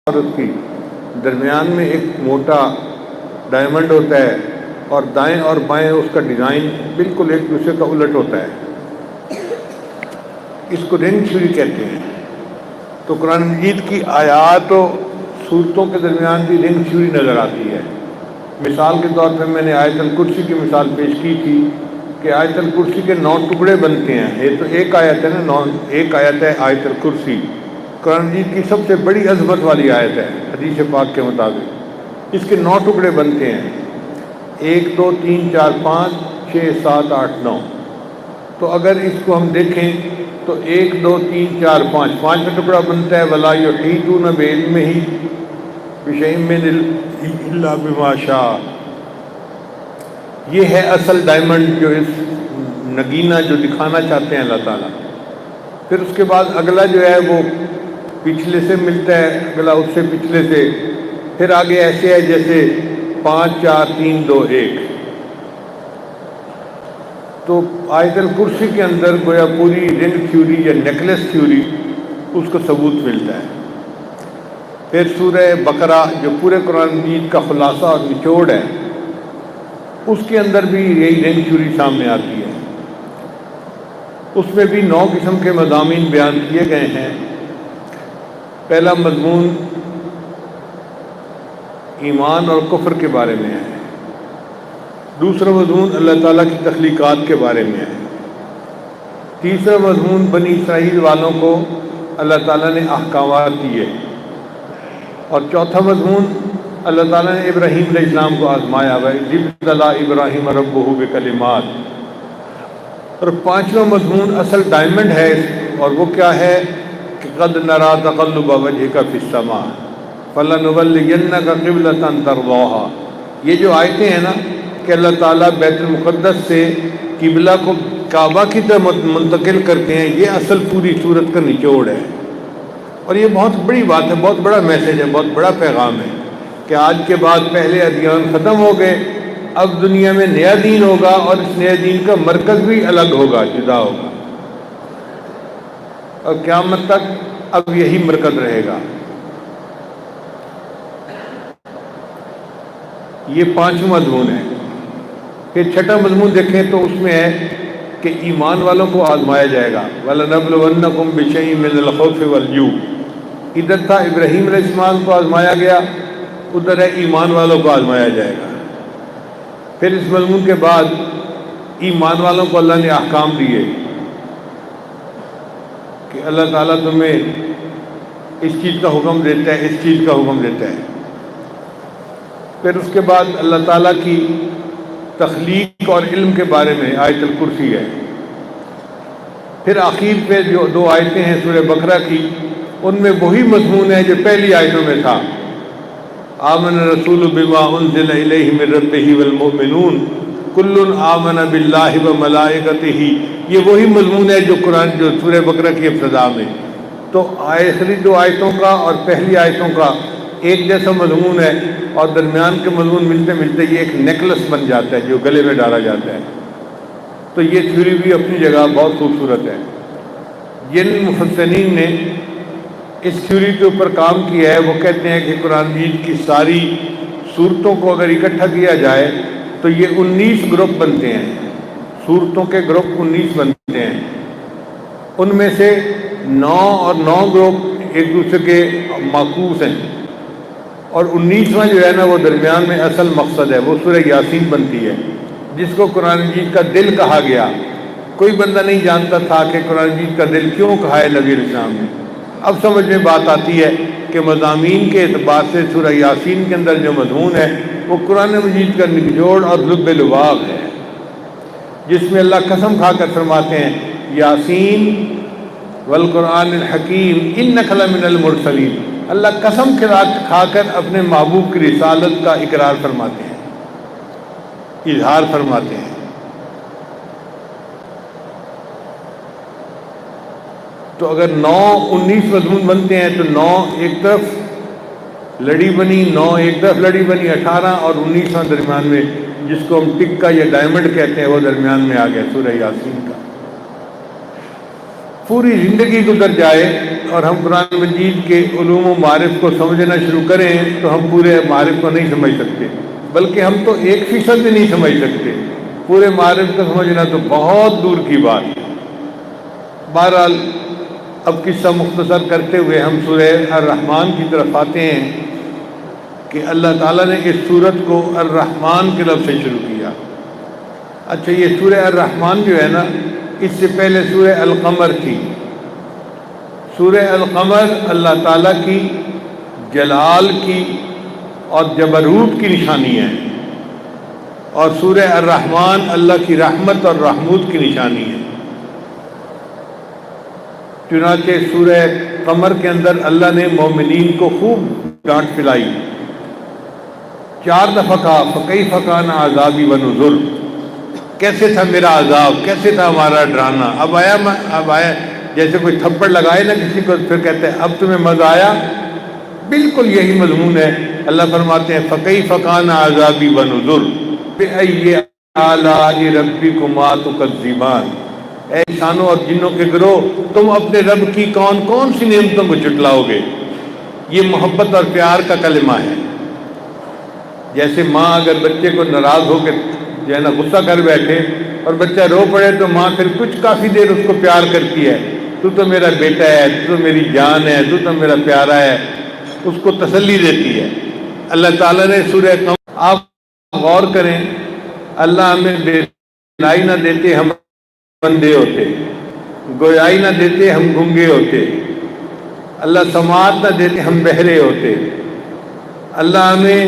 عورت کی درمیان میں ایک موٹا ڈائمنڈ ہوتا ہے اور دائیں اور بائیں اس کا ڈیزائن بالکل ایک دوسرے کا الٹ ہوتا ہے، اس کو رنگ چھری کہتے ہیں۔ تو قرآن مجید کی آیات و صورتوں کے درمیان بھی رنگ چھری نظر آتی ہے۔ مثال کے طور پہ میں نے آیت الکرسی کی مثال پیش کی تھی کہ آیت الکرسی کے 9 ٹکڑے بنتے ہیں۔ یہ تو ایک آیت ہے نا، ایک آیت ہے آیت الکرسی، قرآن مجید کی سب سے بڑی عظمت والی آیت ہے حدیث پاک کے مطابق۔ اس کے 9 ٹکڑے بنتے ہیں، 1 2 3 4 5 6 7 8 9۔ تو اگر اس کو ہم دیکھیں تو 1 2 3 4 5 پانچواں ٹکڑا بنتا ہے وَلَا يُحِيطُونَ بِعِلْمِهِ بِشَيْءٍ مِّنْ عِلْمِهِ إِلَّا بِمَا شَاءَ۔ یہ ہے اصل ڈائمنڈ جو اس نگینہ جو دکھانا چاہتے ہیں اللہ تعالیٰ۔ پھر اس کے بعد اگلا جو ہے وہ پچھلے سے ملتا ہے، اگلا اس سے پچھلے سے، پھر آگے ایسے ہے جیسے 5 4 3 2 1۔ تو آیت الکرسی کے اندر گویا پوری رنگ تھیوری یا نیکلس تھیوری اس کو ثبوت ملتا ہے۔ پھر سورہ بقرہ جو پورے قرآن مجید کا خلاصہ اور نچوڑ ہے، اس کے اندر بھی یہی رنگ تھیوری سامنے آتی ہے۔ اس میں بھی 9 قسم کے مضامین بیان کیے گئے ہیں۔ پہلا مضمون ایمان اور کفر کے بارے میں ہے، دوسرا مضمون اللہ تعالیٰ کی تخلیقات کے بارے میں ہے، تیسرا مضمون بنی اسرائیل والوں کو اللہ تعالیٰ نے احکامات دیے، اور چوتھا مضمون اللہ تعالیٰ نے ابراہیم علیہ السلام کو آزمایا وَإِذِ ابْتَلَىٰ إِبْرَاهِيمَ رَبُّهُ بِكَلِمَاتٍ۔ اور پانچواں مضمون اصل ڈائمنڈ ہے، اور وہ کیا ہے کہ قَدْ نَرَىٰ تَقَلُّبَ وَجْهِكَ فِي السَّمَاءِ فَلَنُوَلِّيَنَّكَ قِبْلَةً تَرْضَاهَا۔ یہ جو آیتیں ہیں نا کہ اللہ تعالیٰ بیت المقدس سے قبلہ کو کعبہ کی طرف منتقل کرتے ہیں، یہ اصل پوری صورت کا نچوڑ ہے۔ اور یہ بہت بڑی بات ہے، بہت بڑا میسج ہے، بہت بڑا پیغام ہے کہ آج کے بعد پہلے ادیان ختم ہو گئے، اب دنیا میں نیا دین ہوگا، اور اس نئے دین کا مرکز بھی الگ ہوگا، جدا ہوگا، اور قیامت تک اب یہی مرکز رہے گا۔ یہ پانچواں مضمون ہے۔ پھر چھٹا مضمون دیکھیں تو اس میں ہے کہ ایمان والوں کو آزمایا جائے گا، وَلَنَبْلُوَنَّكُمْ بِشَيْءٍ مِّنَ الْخَوْفِ وَالْجُوعِ۔ ادھر تھا ابراہیم علیہ السلام کو آزمایا گیا، ادھر ہے ایمان والوں کو آزمایا جائے گا۔ پھر اس مضمون کے بعد ایمان والوں کو اللہ نے احکام دیے کہ اللہ تعالیٰ تمہیں اس چیز کا حکم دیتا ہے، اس چیز کا حکم دیتا ہے۔ پھر اس کے بعد اللہ تعالیٰ کی تخلیق اور علم کے بارے میں آیت الکرسی ہے۔ پھر آخر پہ جو 2 آیتیں ہیں سورہ بقرہ کی، ان میں وہی مضمون ہے جو پہلی آیتوں میں تھا، آمن الرسول بما انزل الیہ من ربہ والمؤمنون کل آمن باللہ وملائکتہ۔ یہ وہی مضمون ہے جو سورہ بقرہ کی ابتدا میں۔ تو آخری 2 آیتوں کا اور پہلی آیتوں کا ایک جیسا مضمون ہے، اور درمیان کے مضمون ملتے ملتے یہ ایک نیکلس بن جاتا ہے جو گلے میں ڈالا جاتا ہے۔ تو یہ تھیوری بھی اپنی جگہ بہت خوبصورت ہے۔ جن مفسرین نے اس تھیوری کے اوپر کام کیا ہے وہ کہتے ہیں کہ قرآن مجید کی ساری صورتوں کو اگر اکٹھا کیا جائے تو یہ 19 گروپ بنتے ہیں، صورتوں کے گروپ 19 بنتے ہیں۔ ان میں سے 9 اور 9 گروپ ایک دوسرے کے معکوس ہیں، اور 19واں جو ہے نا وہ درمیان میں اصل مقصد ہے، وہ سورہ یاسین بنتی ہے، جس کو قرآن مجید کا دل کہا گیا۔ کوئی بندہ نہیں جانتا تھا کہ قرآن مجید کا دل کیوں کہا ہے نبی علیہ السلام نے۔ اب سمجھ میں بات آتی ہے کہ مضامین کے اعتبار سے سورہ یاسین کے اندر جو مضمون ہے وہ قرآن مجید کا نچوڑ اور لب لباب ہے، جس میں اللہ قسم کھا کر فرماتے ہیں یاسین والقرآن الحکیم انک لمن المرسلین۔ اللہ قسم کھا کر اپنے محبوب کی رسالت کا اقرار فرماتے ہیں، اظہار فرماتے ہیں۔ تو اگر 19 مضمون بنتے ہیں تو 9 ایک طرف لڑی بنی، 9 ایک طرف لڑی بنی، 18 اور 19واں درمیان میں، جس کو ہم ٹکا یا ڈائمنڈ کہتے ہیں، وہ درمیان میں آ گیا سورہ یاسین کا۔ پوری زندگی گزر جائے اور ہم قرآن مجید کے علوم و معارف کو سمجھنا شروع کریں تو ہم پورے معارف کو نہیں سمجھ سکتے، بلکہ ہم تو 1% بھی نہیں سمجھ سکتے، پورے معارف کو سمجھنا تو بہت دور کی بات ہے۔ بہرحال اب قصہ مختصر کرتے ہوئے ہم سورہ الرحمن کی طرف آتے ہیں کہ اللہ تعالیٰ نے اس سورت کو الرحمن کے لفظ سے شروع کیا۔ اچھا، یہ سورہ الرحمن جو ہے نا، اس سے پہلے سورہ القمر تھی۔ سورہ القمر اللہ تعالیٰ کی جلال کی اور جبروت کی نشانی ہے، اور سورہ الرحمن اللہ کی رحمت اور رحمت کی نشانی ہے۔ چنانچہ سورہ قمر کے اندر اللہ نے مومنین کو خوب ڈانٹ پلائی، 4 دفعہ کہا فَكَيْفَ كَانَ عَذَابِي وَنُذُرِ، کیسے تھا میرا عذاب، کیسے تھا ہمارا ڈرانا۔ اب آیا جیسے کوئی تھپڑ لگائے نا کسی کو، پھر کہتے ہیں اب تمہیں مزہ آیا، بالکل یہی مضمون ہے۔ اللہ فرماتے ہیں فَكَيْفَ كَانَ عَذَابِي وَنُذُرِ بِأَيِّ آلَاءِ رَبِّكُمَا تُكَذِّبَانِ، اے انسانوں اور جنوں کے گروہ، تم اپنے رب کی کون کون سی نعمتوں کو جھٹلاؤ گے۔ یہ محبت اور پیار کا کلمہ ہے۔ جیسے ماں اگر بچے کو ناراض ہو کے جو ہے نا غصہ کر بیٹھے اور بچہ رو پڑے تو ماں پھر کچھ کافی دیر اس کو پیار کرتی ہے، تو تو میرا بیٹا ہے، تو میری جان ہے، تو میرا پیارا ہے، اس کو تسلی دیتی ہے۔ اللہ تعالیٰ نے سورہ قمر، آپ غور کریں، اللہ ہمیں بینائی نہ دیتے ہم بندے ہوتے، گویائی نہ دیتے ہم گنگے ہوتے، اللہ سماعت نہ دیتے ہم بہرے ہوتے، اللہ ہمیں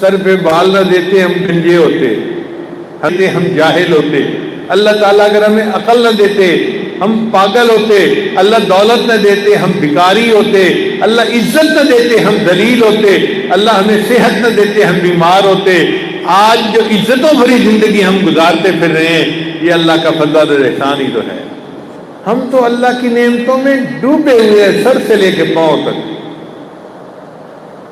سر پہ بال نہ دیتے ہم گنجے ہوتے، ہم جاہل ہوتے، اللہ تعالیٰ اگر ہمیں عقل نہ دیتے ہم پاگل ہوتے، اللہ دولت نہ دیتے ہم بھکاری ہوتے، اللہ عزت نہ دیتے ہم ذلیل ہوتے، اللہ ہمیں صحت نہ دیتے ہم بیمار ہوتے۔ آج جو عزتوں بھری زندگی ہم گزارتے پھر رہے ہیں، یہ اللہ کا فضل اور احسان ہی تو ہے۔ ہم تو اللہ کی نعمتوں میں ڈوبے ہوئے ہیں، سر سے لے کے پاؤں تک۔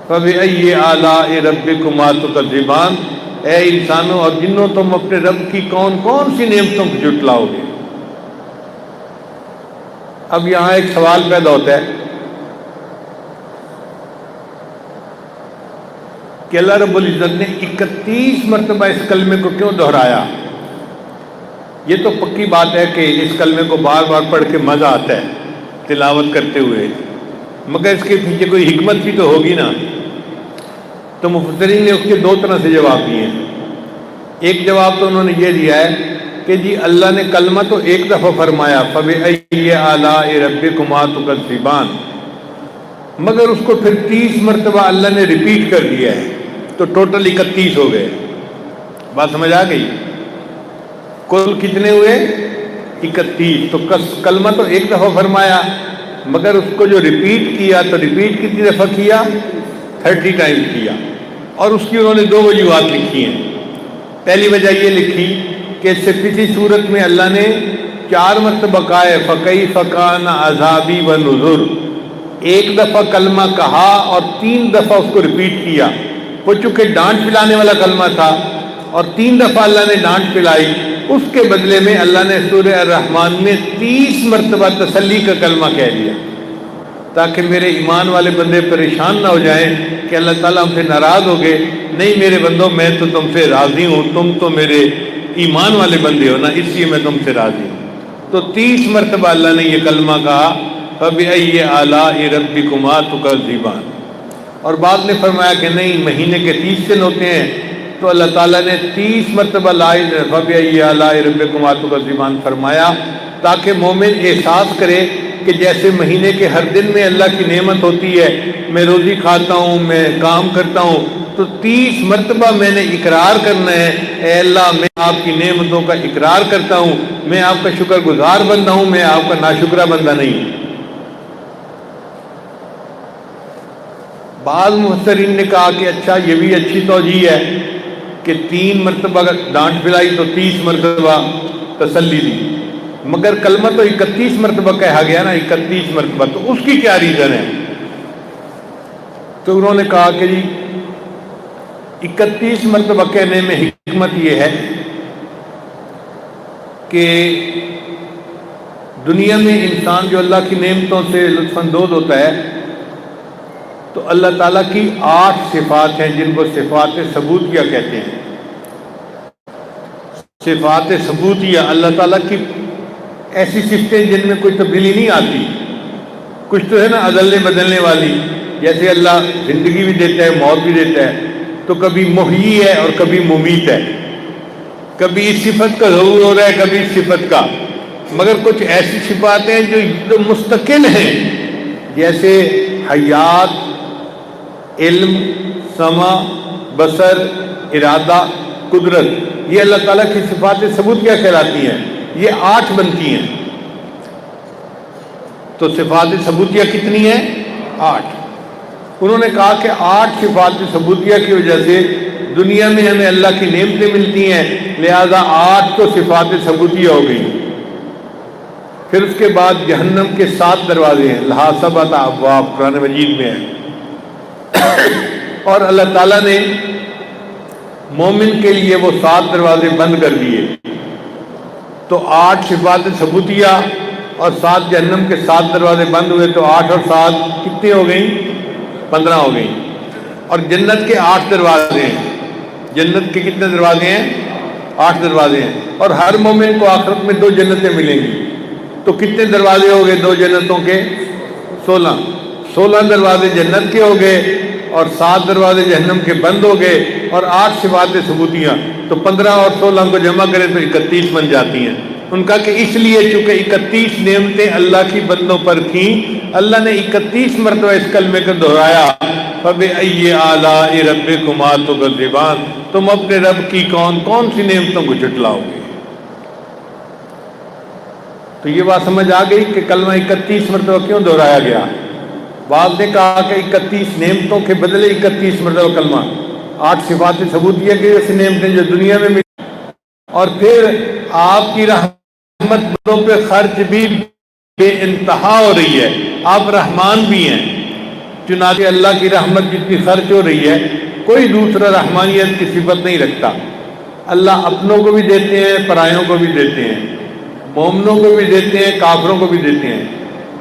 فَبِأَيِّ آلَاءِ رَبِّكُمَا تُكَذِّبَانِ، اے انسانوں اور جنوں، تم اپنے رب کی کون کون سی نعمتوں کو جھٹلاؤ گے۔ اب یہاں ایک سوال پیدا ہوتا ہے کہ اللہ رب العزت نے 31 مرتبہ اس کلمے کو کیوں دہرایا؟ یہ تو پکی بات ہے کہ اس کلمے کو بار بار پڑھ کے مزہ آتا ہے تلاوت کرتے ہوئے، مگر اس کے پیچھے کوئی حکمت بھی تو ہوگی نا۔ تو مفسرین نے اس کے 2 طرح سے جواب دیے ہیں۔ ایک جواب تو انہوں نے یہ دیا ہے کہ جی اللہ نے کلمہ تو ایک دفعہ فرمایا فَبِأَيِّ آلَاءِ رَبِّكُمَا تُكَذِّبَانِ، مگر اس کو پھر 30 مرتبہ اللہ نے ریپیٹ کر دیا ہے، تو ٹوٹل 31 ہو گئے۔ بات سمجھ آ گئی؟ کل کتنے ہوئے؟ 31۔ تو کلمہ تو ایک دفعہ فرمایا، مگر اس کو جو ریپیٹ کیا تو ریپیٹ کتنی دفعہ کیا؟ 30 ٹائمز کیا۔ اور اس کی انہوں نے 2 وجوہات لکھی ہیں۔ پہلی وجہ یہ لکھی کہ اس سے پچھلی صورت میں اللہ نے 4 مرتبہ کہا ہے فَكَيْفَ كَانَ عَذَابِي وَنُذُرِ، ایک دفعہ کلمہ کہا اور 3 دفعہ اس کو ریپیٹ کیا۔ وہ چونکہ ڈانٹ پلانے والا کلمہ تھا اور 3 دفعہ اللہ نے ڈانٹ پلائی، اس کے بدلے میں اللہ نے سورہ الرحمن میں 30 مرتبہ تسلی کا کلمہ کہہ دیا، تاکہ میرے ایمان والے بندے پریشان نہ ہو جائیں کہ اللہ تعالیٰ ہم سے ناراض ہو گئے۔ نہیں میرے بندوں، میں تو تم سے راضی ہوں، تم تو میرے ایمان والے بندے ہو نا، اس لیے میں تم سے راضی ہوں۔ تو 30 مرتبہ اللہ نے یہ کلمہ کہا فَبِأَيِّ آلَاءِ رَبِّكُمَا تُكَذِّبَانِ۔ اور بعد نے فرمایا کہ نہیں، مہینے کے 30 دن ہوتے ہیں، تو اللہ تعالیٰ نے 30 مرتبہ فَبِأَيِّ آلَاءِ رَبِّكُمَا تُكَذِّبَانِ فرمایا، تاکہ مومن احساس کرے کہ جیسے مہینے کے ہر دن میں اللہ کی نعمت ہوتی ہے، میں روزی کھاتا ہوں، میں کام کرتا ہوں، تو 30 مرتبہ میں نے اقرار کرنا ہے، اے اللہ میں آپ کی نعمتوں کا اقرار کرتا ہوں، میں آپ کا شکر گزار بندہ ہوں، میں آپ کا ناشکرہ بندہ نہیں ہوں۔ بعض مفسرین نے کہا کہ اچھا یہ بھی اچھی توجیہ ہے کہ 3 مرتبہ ڈانٹ پلائی تو 30 مرتبہ تسلی دی، مگر کلمہ تو 31 مرتبہ کہا گیا نا، 31 مرتبہ، تو اس کی کیا ریزن ہے؟ تو انہوں نے کہا کہ جی 31 مرتبہ کہنے میں حکمت یہ ہے کہ دنیا میں انسان جو اللہ کی نعمتوں سے لطف اندوز ہوتا ہے تو اللہ تعالیٰ کی 8 صفات ہیں جن کو صفات ثبوتیہ کہتے ہیں۔ صفات ثبوتیہ اللہ تعالیٰ کی ایسی صفتیں جن میں کوئی تبدیلی نہیں آتی۔ کچھ تو ہے نا عدلنے بدلنے والی، جیسے اللہ زندگی بھی دیتا ہے موت بھی دیتا ہے، تو کبھی محیی ہے اور کبھی ممیت ہے، کبھی اس صفت کا ظہور ہو رہا ہے کبھی اس صفت کا۔ مگر کچھ ایسی صفات ہیں جو مستقل ہیں، جیسے حیات، علم، سمع، بصر، ارادہ، قدرت، یہ اللہ تعالیٰ کی صفات ثبوتیہ کہلاتی ہیں۔ یہ 8 بنتی ہیں۔ تو صفات ثبوتیہ کتنی ہیں؟ 8۔ انہوں نے کہا کہ 8 صفات ثبوتیہ کی وجہ سے دنیا میں ہمیں اللہ کی نعمتیں ملتی ہیں، لہذا 8 تو صفات ثبوتیہ ہو گئی۔ پھر اس کے بعد جہنم کے 7 دروازے ہیں، لہا سبعۃ ابواب، قرآن مجید میں ہے۔ اور اللہ تعالیٰ نے مومن کے لیے وہ 7 دروازے بند کر دیے۔ تو 8 صفات ثبوتیہ اور 7 جہنم کے 7 دروازے بند ہوئے، تو 8 اور 7 کتنے ہو گئیں؟ 15 ہو گئیں۔ اور جنت کے 8 دروازے ہیں۔ جنت کے کتنے دروازے ہیں؟ 8 دروازے ہیں۔ اور ہر مومن کو آخرت میں 2 جنتیں ملیں گی، تو کتنے دروازے ہو گئے 2 جنتوں کے؟ 16 دروازے جنت کے ہو گئے اور 7 دروازے جہنم کے بند ہو گئے، اور 8 صفات ثبوتیہ، تو 15 اور 16 کو جمع کریں تو 31 بن جاتی ہیں۔ ان کا کہ اس لیے چونکہ 31 نعمتیں اللہ کی بندوں پر تھیں، اللہ نے 31 مرتبہ اس کلمے کو دہرایا، فَبِأَيِّ آلَاءِ رَبِّكُمَا تُكَذِّبَانِ، تم اپنے رب کی کون سی نعمتوں کو جھٹلاؤ گے۔ تو یہ بات سمجھ آ گئی کہ کلمہ 31 مرتبہ کیوں دہرایا گیا۔ بعض نے کہا کہ 31 نعمتوں کے بدلے 31 مرتبہ کلمہ، 8 صفات ثبوتیہ کی ایسی نعمتیں جو دنیا میں ملی، اور پھر آپ کی رحمت بندوں پہ خرچ بھی بے انتہا ہو رہی ہے، آپ رحمان بھی ہیں، چنانچہ اللہ کی رحمت جتنی خرچ ہو رہی ہے کوئی دوسرا رحمانیت کی صفت نہیں رکھتا۔ اللہ اپنوں کو بھی دیتے ہیں، پرایوں کو بھی دیتے ہیں، مومنوں کو بھی دیتے ہیں، کافروں کو بھی دیتے ہیں،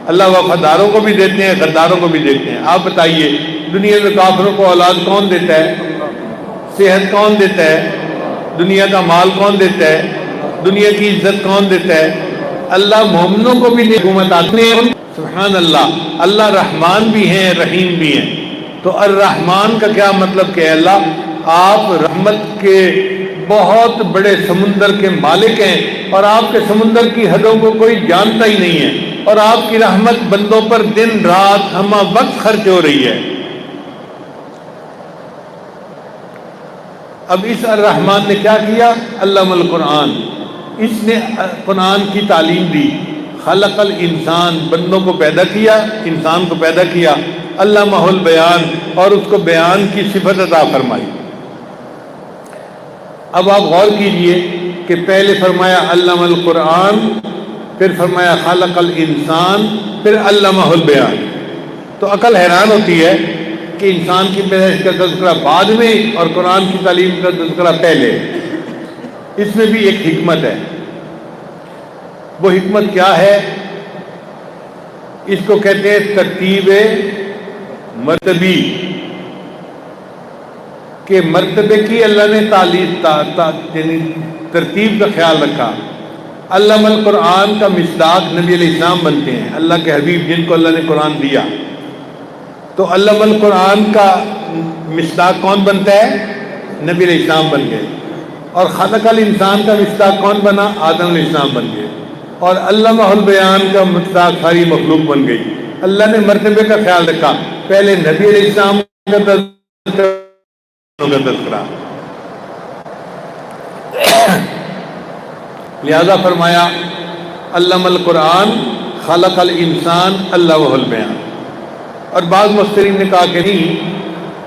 اللہ وفاداروں کو بھی دیتے ہیں، غداروں کو بھی دیتے ہیں۔ آپ بتائیے دنیا میں کافروں کو اولاد کون دیتا ہے؟ صحت کون دیتا ہے؟ دنیا کا مال کون دیتا ہے؟ دنیا کی عزت کون دیتا ہے؟ اللہ مومنوں کو بھی حکومت آتے ہیں۔ سبحان اللہ، اللہ رحمان بھی ہیں، رحیم بھی ہیں۔ تو الرحمن کا کیا مطلب کہ اللہ آپ رحمت کے بہت بڑے سمندر کے مالک ہیں، اور آپ کے سمندر کی حدوں کو کوئی جانتا ہی نہیں ہے، اور آپ کی رحمت بندوں پر دن رات ہمہ وقت خرچ ہو رہی ہے۔ اب اس الرحمن نے کیا کیا؟ علم القرآن، اس نے قرآن کی تعلیم دی۔ خلق الانسان، بندوں کو پیدا کیا، انسان کو پیدا کیا۔ علمہ البیان، اور اس کو بیان کی صفت عطا فرمائی۔ اب آپ غور کیجئے کہ پہلے فرمایا علم القرآن، پھر فرمایا خلق الانسان، پھر علمہ البیان۔ تو عقل حیران ہوتی ہے کہ انسان کی پیدائش کا تذکرہ بعد میں اور قرآن کی تعلیم کا تذکرہ پہلے۔ اس میں بھی ایک حکمت ہے۔ وہ حکمت کیا ہے؟ اس کو کہتے ہیں ترتیب مرتبی، کہ مرتبے کی اللہ نے ترتیب کا خیال رکھا۔ علم القرآن کا مصداق نبی علیہ السلام بنتے ہیں، اللہ کے حبیب جن کو اللہ نے قرآن دیا۔ تو علم القرآن کا مصداق کون بنتا ہے؟ نبی علیہ السلام بن گئے۔ اور خلق الانسان کا مصداق کون بنا؟ آدم علیہ السلام بن گئے۔ اور علمہ البیان کا مصداق ساری مخلوق بن گئی۔ اللہ نے مرتبے کا خیال رکھا، پہلے نبی علیہ السلام کا تذکرہ، لہذا فرمایا علم القرآن خلق الانسان علمہ البیان۔ اور بعض مفسرین نے کہا کہ نہیں،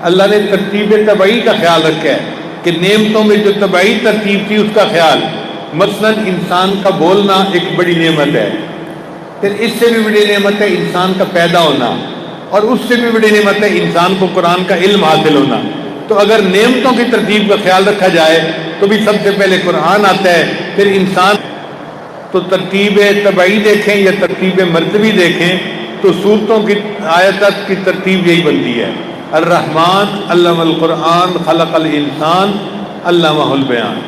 اللہ نے ترتیب طبعی کا خیال رکھا ہے، کہ نعمتوں میں جو طبعی ترتیب تھی اس کا خیال۔ مثلا انسان کا بولنا ایک بڑی نعمت ہے، پھر اس سے بھی بڑی نعمت ہے انسان کا پیدا ہونا، اور اس سے بھی بڑی نعمت ہے انسان کو قرآن کا علم حاصل ہونا۔ تو اگر نعمتوں کی ترتیب کا خیال رکھا جائے تو بھی سب سے پہلے قرآن آتا ہے، پھر انسان۔ تو ترتیب طبعی دیکھیں یا ترتیب مرتبی دیکھیں تو صورتوں کی آیت کی ترتیب یہی بنتی ہے: الرحمن علم القرآن خلق الانسان علمہ البیان.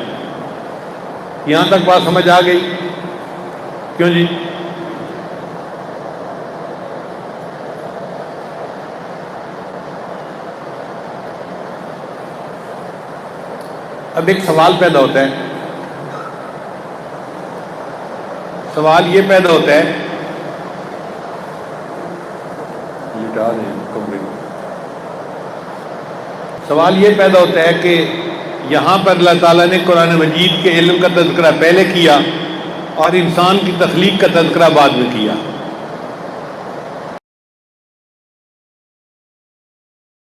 یہاں تک بات سمجھ آ گئی؟ کیوں جی؟ اب ایک سوال پیدا ہوتا ہے. سوال یہ پیدا ہوتا ہے، سوال یہ پیدا ہوتا ہے کہ یہاں پر اللہ تعالیٰ نے قرآن مجید کے علم کا تذکرہ پہلے کیا اور انسان کی تخلیق کا تذکرہ بعد میں کیا.